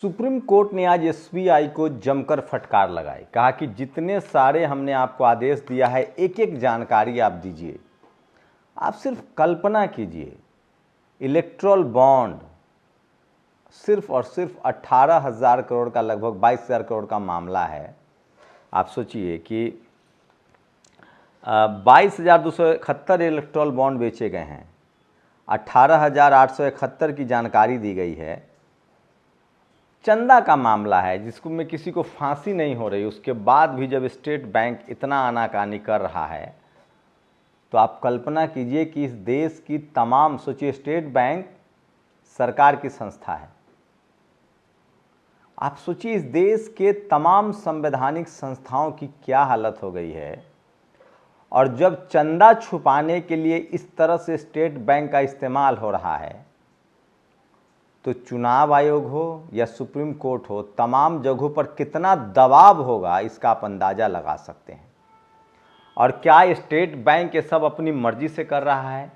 Supreme court ने आज SBI को जमकर फटकार लगाई। कहा कि जितने सारे हमने आपको आदेश दिया है एक एक जानकारी आप दीजिए। आप सिर्फ कल्पना कीजिए, इलेक्ट्रल बॉन्ड सिर्फ और सिर्फ 18,000 करोड़ का, लगभग 22,000 करोड़ का मामला है। आप सोचिए कि 22,271 इलेक्ट्रल बॉन्ड बेचे गए हैं, 18,871 की जानकारी दी गई है। चंदा का मामला है जिसको में किसी को फांसी नहीं हो रही, उसके बाद भी जब स्टेट बैंक इतना आनाकानी कर रहा है तो आप कल्पना कीजिए कि इस देश की तमाम, सोचिए स्टेट बैंक सरकार की संस्था है, आप सोचिए इस देश के तमाम संवैधानिक संस्थाओं की क्या हालत हो गई है। और जब चंदा छुपाने के लिए इस तरह से स्टेट बैंक का इस्तेमाल हो रहा है तो चुनाव आयोग हो या सुप्रीम कोर्ट हो, तमाम जगहों पर कितना दबाव होगा इसका आप अंदाज़ा लगा सकते हैं। और क्या स्टेट बैंक ये सब अपनी मर्जी से कर रहा है?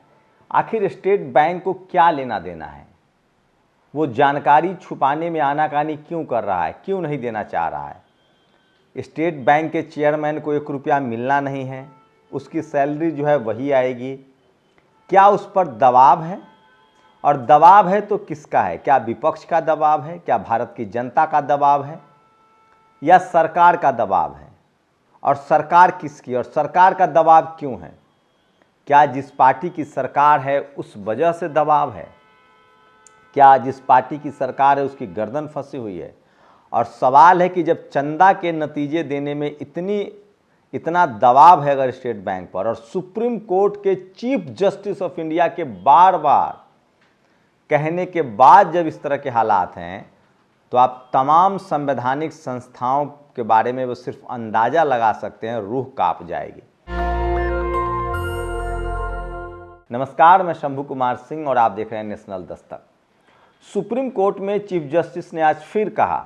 आखिर स्टेट बैंक को क्या लेना देना है? वो जानकारी छुपाने में आनाकानी क्यों कर रहा है, क्यों नहीं देना चाह रहा है? स्टेट बैंक के चेयरमैन को 1 रुपया मिलना नहीं है, उसकी सैलरी जो है वही आएगी। क्या उस पर दबाव है? और दबाव है तो किसका है? क्या विपक्ष का दबाव है? क्या भारत की जनता का दबाव है या सरकार का दबाव है? और सरकार किसकी, और सरकार का दबाव क्यों है? क्या जिस पार्टी की सरकार है उस वजह से दबाव है? क्या जिस पार्टी की सरकार है उसकी गर्दन फंसी हुई है? और सवाल है कि जब चंदा के नतीजे देने में इतना दबाव है अगर स्टेट बैंक पर, और सुप्रीम कोर्ट के चीफ जस्टिस ऑफ इंडिया के बार बार कहने के बाद जब इस तरह के हालात हैं, तो आप तमाम संवैधानिक संस्थाओं के बारे में वो सिर्फ अंदाजा लगा सकते हैं, रूह कांप जाएगी। नमस्कार, मैं शंभू कुमार सिंह और आप देख रहे हैं नेशनल दस्तक। सुप्रीम कोर्ट में चीफ जस्टिस ने आज फिर कहा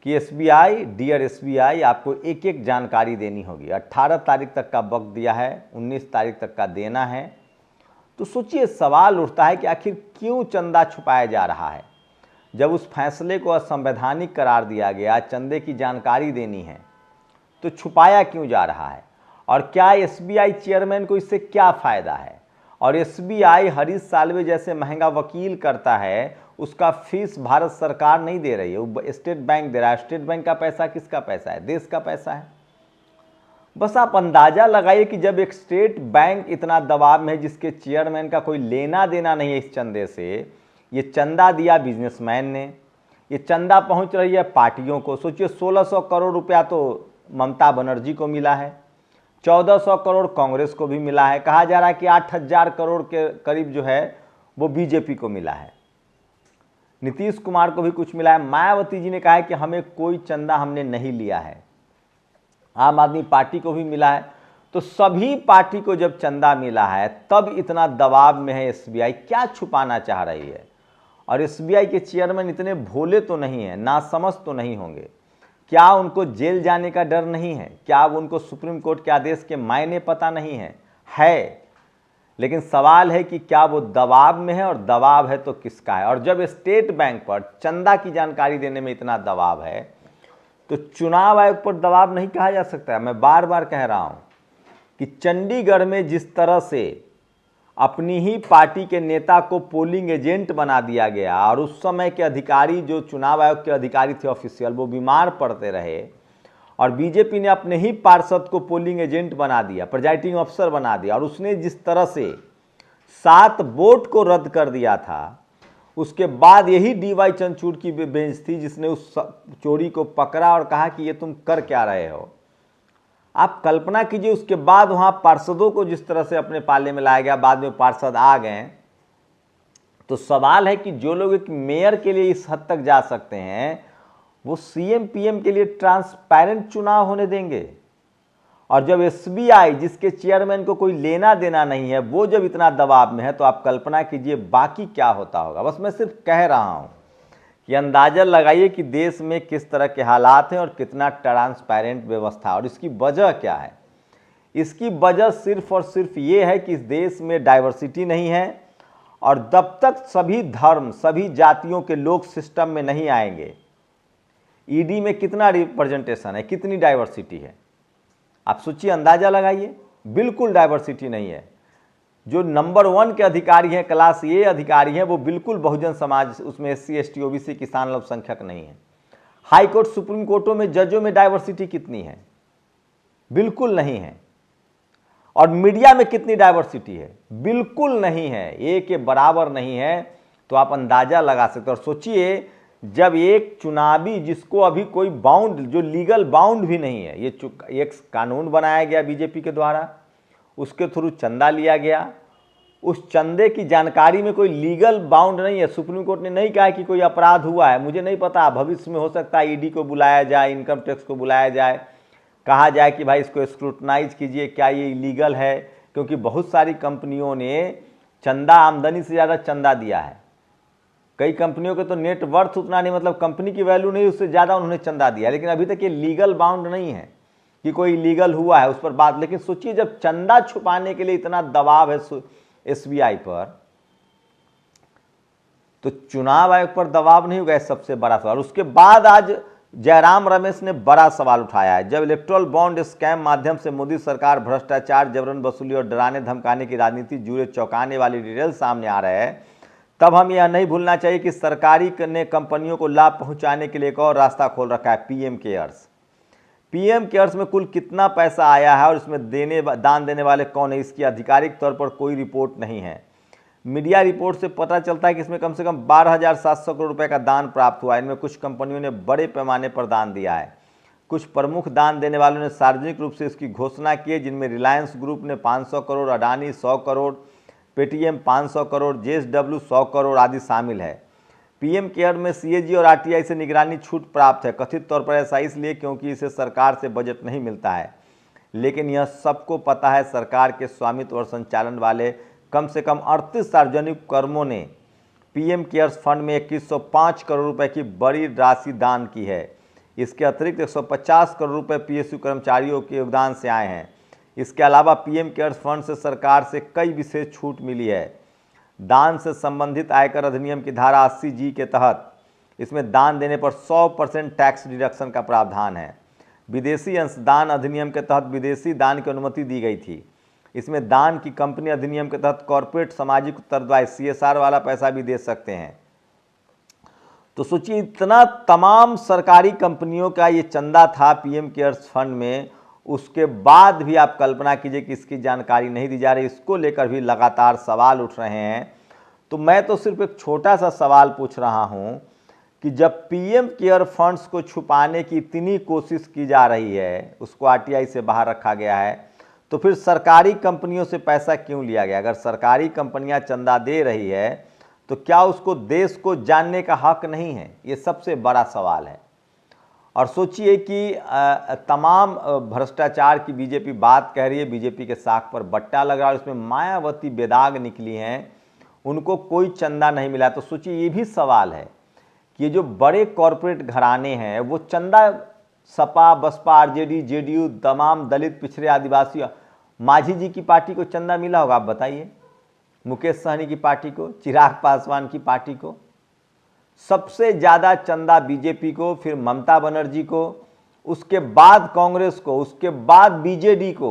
कि एसबीआई, डियर एसबीआई, आपको एक एक जानकारी देनी होगी। 18 तारीख तक का वक्त दिया है, 19 तारीख तक का देना है। तो सोचिए, सवाल उठता है कि आखिर क्यों चंदा छुपाया जा रहा है? जब उस फैसले को असंवैधानिक करार दिया गया, चंदे की जानकारी देनी है, तो छुपाया क्यों जा रहा है? और क्या एसबीआई चेयरमैन को इससे क्या फ़ायदा है? और एसबीआई हरीश साल्वे जैसे महंगा वकील करता है, उसका फीस भारत सरकार नहीं दे रही है, वो स्टेट बैंक दे रहा है। स्टेट बैंक का पैसा किसका पैसा है? देश का पैसा है। बस आप अंदाज़ा लगाइए कि जब एक स्टेट बैंक इतना दबाव में है जिसके चेयरमैन का कोई लेना देना नहीं है इस चंदे से, ये चंदा दिया बिजनेसमैन ने, ये चंदा पहुंच रही है पार्टियों को। सोचिए 1600 करोड़ रुपया तो ममता बनर्जी को मिला है, 1400 करोड़ कांग्रेस को भी मिला है, कहा जा रहा है कि 8,000 करोड़ के करीब जो है वो बीजेपी को मिला है, नीतीश कुमार को भी कुछ मिला है। मायावती जी ने कहा है कि हमें कोई चंदा हमने नहीं लिया है, आम आदमी पार्टी को भी मिला है। तो सभी पार्टी को जब चंदा मिला है तब इतना दबाव में है एसबीआई, क्या छुपाना चाह रही है? और एसबीआई के चेयरमैन इतने भोले तो नहीं हैं, नासमझ तो नहीं होंगे? क्या उनको जेल जाने का डर नहीं है? क्या उनको सुप्रीम कोर्ट के आदेश के मायने पता नहीं है? लेकिन सवाल है कि क्या वो दबाव में है, और दबाव है तो किसका है? और जब स्टेट बैंक पर चंदा की जानकारी देने में इतना दबाव है तो चुनाव आयोग पर दबाव नहीं कहा जा सकता है। मैं बार बार कह रहा हूं कि चंडीगढ़ में जिस तरह से अपनी ही पार्टी के नेता को पोलिंग एजेंट बना दिया गया, और उस समय के अधिकारी, जो चुनाव आयोग के अधिकारी थे ऑफिशियल, वो बीमार पड़ते रहे, और बीजेपी ने अपने ही पार्षद को पोलिंग एजेंट बना दिया, प्रिजाइडिंग अफसर बना दिया, और उसने जिस तरह से 7 वोट को रद्द कर दिया था, उसके बाद यही डीवाई चंद्रचूड़ की बेंच थी जिसने उस चोरी को पकड़ा और कहा कि ये तुम कर क्या रहे हो। आप कल्पना कीजिए, उसके बाद वहां पार्षदों को जिस तरह से अपने पाले में लाया गया, बाद में पार्षद आ गए। तो सवाल है कि जो लोग एक मेयर के लिए इस हद तक जा सकते हैं, वो सीएम पीएम के लिए ट्रांसपेरेंट चुनाव होने देंगे? और जब एसबीआई, जिसके चेयरमैन को कोई लेना देना नहीं है, वो जब इतना दबाव में है, तो आप कल्पना कीजिए बाकी क्या होता होगा। बस मैं सिर्फ कह रहा हूं कि अंदाजा लगाइए कि देश में किस तरह के हालात हैं और कितना ट्रांसपेरेंट व्यवस्था, और इसकी वजह क्या है। इसकी वजह सिर्फ और सिर्फ ये है कि इस देश में डाइवर्सिटी नहीं है, और जब तक सभी धर्म, सभी जातियों के लोग सिस्टम में नहीं आएंगे, ईडी में कितना रिप्रेजेंटेशन है, कितनी डाइवर्सिटी है, आप सोचिए, अंदाजा लगाइए। बिल्कुल डाइवर्सिटी नहीं है। जो नंबर 1 के अधिकारी हैं, क्लास ए अधिकारी हैं, वो बिल्कुल बहुजन समाज, उसमें SC ST OBC किसान अल्पसंख्यक नहीं है। हाई कोर्ट, सुप्रीम कोर्टों में जजों में डाइवर्सिटी कितनी है? बिल्कुल नहीं है। और मीडिया में कितनी डाइवर्सिटी है? बिल्कुल नहीं है, एक के बराबर नहीं है। तो आप अंदाजा लगा सकते हो। और सोचिए, जब एक चुनावी, जिसको अभी कोई बाउंड, जो लीगल बाउंड भी नहीं है, ये एक कानून बनाया गया बीजेपी के द्वारा, उसके थ्रू चंदा लिया गया, उस चंदे की जानकारी में कोई लीगल बाउंड नहीं है। सुप्रीम कोर्ट ने नहीं कहा कि कोई अपराध हुआ है, मुझे नहीं पता, भविष्य में हो सकता है ईडी को बुलाया जाए, इनकम टैक्स को बुलाया जाए, कहा जाए कि भाई इसको स्क्रूटनाइज कीजिए, क्या ये इलीगल है, क्योंकि बहुत सारी कंपनियों ने चंदा, आमदनी से ज़्यादा चंदा दिया है। कई कंपनियों के तो नेट वर्थ उतना नहीं, मतलब कंपनी की वैल्यू नहीं, उससे ज़्यादा उन्होंने चंदा दिया, लेकिन अभी तक ये लीगल बाउंड नहीं है कि कोई लीगल हुआ है उस पर बात। लेकिन सोचिए, जब चंदा छुपाने के लिए इतना दबाव है SBI पर, तो चुनाव आयोग पर दबाव नहीं होगा, सबसे बड़ा सवाल। उसके बाद आज जयराम रमेश ने बड़ा सवाल उठाया है। जब इलेक्ट्रल बॉन्ड स्कैम माध्यम से मोदी सरकार भ्रष्टाचार, जबरन वसूली और डराने धमकाने की राजनीति जुड़े चौंकाने वाली डिटेल सामने आ रहे हैं, तब हम यह नहीं भूलना चाहिए कि सरकारी ने कंपनियों को लाभ पहुंचाने के लिए एक और रास्ता खोल रखा है, PM केयर्स। PM केयर्स में कुल कितना पैसा आया है और इसमें दान देने वाले कौन है, इसकी आधिकारिक तौर पर कोई रिपोर्ट नहीं है। मीडिया रिपोर्ट से पता चलता है कि इसमें कम से कम 12,700 करोड़ रुपए का दान प्राप्त हुआ है। इनमें कुछ कंपनियों ने बड़े पैमाने पर दान दिया है। कुछ प्रमुख दान देने वालों ने सार्वजनिक रूप से इसकी घोषणा की है, जिनमें रिलायंस ग्रुप ने 500 करोड़, अडानी 100 करोड़, पेटीएम 500 करोड़, JSW 100 करोड़ आदि शामिल है। PM केयर में CAG और RTI से निगरानी छूट प्राप्त है। कथित तौर पर ऐसा इसलिए क्योंकि इसे सरकार से बजट नहीं मिलता है, लेकिन यह सबको पता है, सरकार के स्वामित्व और संचालन वाले कम से कम 38 सार्वजनिक उपक्रमों ने PM केयर्स फंड में 2105 करोड़ रुपए की बड़ी राशि दान की है। इसके अतिरिक्त 150 करोड़ रुपए PSU कर्मचारियों के योगदान से आए हैं। इसके अलावा PM केयर्स फंड से सरकार से कई विशेष छूट मिली है। दान से संबंधित आयकर अधिनियम की धारा 80G के तहत इसमें दान देने पर 100% टैक्स डिडक्शन का प्रावधान है। विदेशी अंशदान अधिनियम के तहत विदेशी दान की अनुमति दी गई थी। इसमें दान की कंपनी अधिनियम के तहत कॉर्पोरेट सामाजिक उत्तरदायी CSR वाला पैसा भी दे सकते हैं। तो सोचिए, इतना तमाम सरकारी कंपनियों का ये चंदा था PM केयर्स फंड में, उसके बाद भी आप कल्पना कीजिए कि इसकी जानकारी नहीं दी जा रही। इसको लेकर भी लगातार सवाल उठ रहे हैं। तो मैं तो सिर्फ एक छोटा सा सवाल पूछ रहा हूं कि जब PM केयर फंड्स को छुपाने की इतनी कोशिश की जा रही है, उसको RTI से बाहर रखा गया है, तो फिर सरकारी कंपनियों से पैसा क्यों लिया गया? अगर सरकारी कंपनियां चंदा दे रही है तो क्या उसको देश को जानने का हक नहीं है? ये सबसे बड़ा सवाल है। और सोचिए कि तमाम भ्रष्टाचार की बीजेपी बात कह रही है, बीजेपी के साख पर बट्टा लग रहा है, उसमें मायावती बेदाग निकली हैं, उनको कोई चंदा नहीं मिला। तो सोचिए, ये भी सवाल है कि ये जो बड़े कॉरपोरेट घराने हैं, वो चंदा सपा, बसपा, RJD, JDU, तमाम दलित, पिछड़े, आदिवासी, माझी जी की पार्टी को चंदा मिला होगा? आप बताइए। मुकेश सहनी की पार्टी को, चिराग पासवान की पार्टी को। सबसे ज़्यादा चंदा बीजेपी को, फिर ममता बनर्जी को, उसके बाद कांग्रेस को, उसके बाद BJD को,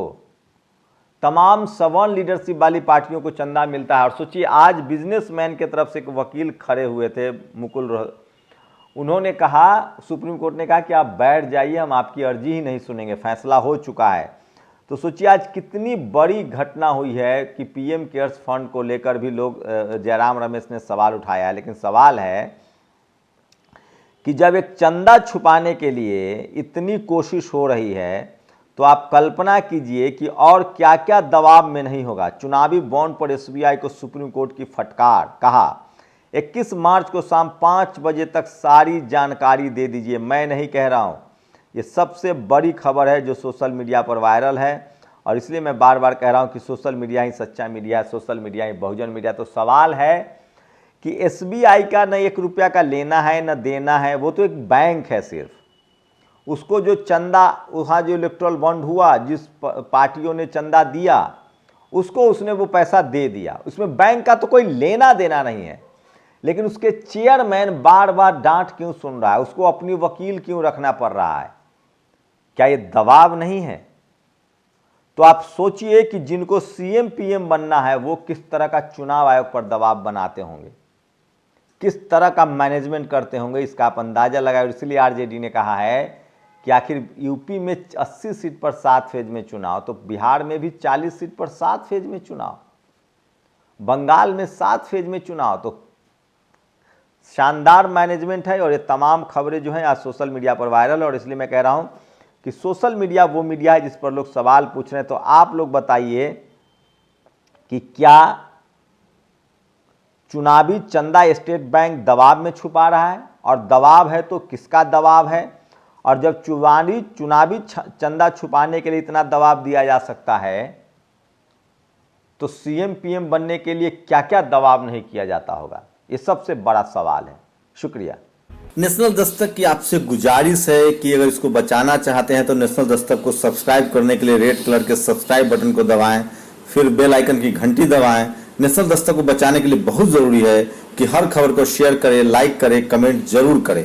तमाम सवर्ण लीडरशिप वाली पार्टियों को चंदा मिलता है। और सोचिए, आज बिजनेसमैन के तरफ से एक वकील खड़े हुए थे, मुकुल, उन्होंने कहा, सुप्रीम कोर्ट ने कहा कि आप बैठ जाइए, हम आपकी अर्जी ही नहीं सुनेंगे, फैसला हो चुका है। तो सोचिए, आज कितनी बड़ी घटना हुई है कि PM केयर्स फंड को लेकर भी लोग, जयराम रमेश ने सवाल उठाया है। लेकिन सवाल है कि जब एक चंदा छुपाने के लिए इतनी कोशिश हो रही है, तो आप कल्पना कीजिए कि और क्या क्या दबाव में नहीं होगा। चुनावी बॉन्ड पर SBI को सुप्रीम कोर्ट की फटकार, कहा 21 मार्च को शाम 5 बजे तक सारी जानकारी दे दीजिए। मैं नहीं कह रहा हूं, ये सबसे बड़ी खबर है जो सोशल मीडिया पर वायरल है, और इसलिए मैं बार बार कह रहा हूं कि सोशल मीडिया ही सच्चा मीडिया है, सोशल मीडिया ही बहुजन मीडिया। तो सवाल है कि SBI का न 1 रुपया का लेना है न देना है, वो तो एक बैंक है सिर्फ। उसको जो चंदा, वहाँ जो इलेक्ट्रल बॉन्ड हुआ, जिस पार्टियों ने चंदा दिया, उसको उसने वो पैसा दे दिया, उसमें बैंक का तो कोई लेना देना नहीं है, लेकिन उसके चेयरमैन बार बार डांट क्यों सुन रहा है, उसको अपनी वकील क्यों रखना पड़ रहा है? क्या ये दबाव नहीं है? तो आप सोचिए कि जिनको सीएम पीएम बनना है वो किस तरह का चुनाव आयोग पर दबाव बनाते होंगे, किस तरह का मैनेजमेंट करते होंगे, इसका आप अंदाजा लगाए। और इसलिए आरजेडी ने कहा है कि आखिर यूपी में 80 सीट पर 7 फेज में चुनाव, तो बिहार में भी 40 सीट पर 7 फेज में चुनाव, बंगाल में 7 फेज में चुनाव, तो शानदार मैनेजमेंट है। और ये तमाम खबरें जो हैं आज सोशल मीडिया पर वायरल, और इसलिए मैं कह रहा हूं कि सोशल मीडिया वो मीडिया है जिस पर लोग सवाल पूछ रहे हैं। तो आप लोग बताइए कि क्या चुनावी चंदा स्टेट बैंक दबाव में छुपा रहा है, और दबाव है तो किसका दबाव है? और जब चुनावी चंदा छुपाने के लिए इतना दबाव दिया जा सकता है, तो सीएम पीएम बनने के लिए क्या क्या दबाव नहीं किया जाता होगा? ये सबसे बड़ा सवाल है। शुक्रिया। नेशनल दस्तक की आपसे गुजारिश है कि अगर इसको बचाना चाहते हैं तो नेशनल दस्तक को सब्सक्राइब करने के लिए रेड कलर के सब्सक्राइब बटन को दबाएं, फिर बेल आइकन की घंटी दबाएं। नेशनल दस्तक को बचाने के लिए बहुत जरूरी है कि हर खबर को शेयर करें, लाइक करें, कमेंट जरूर करें।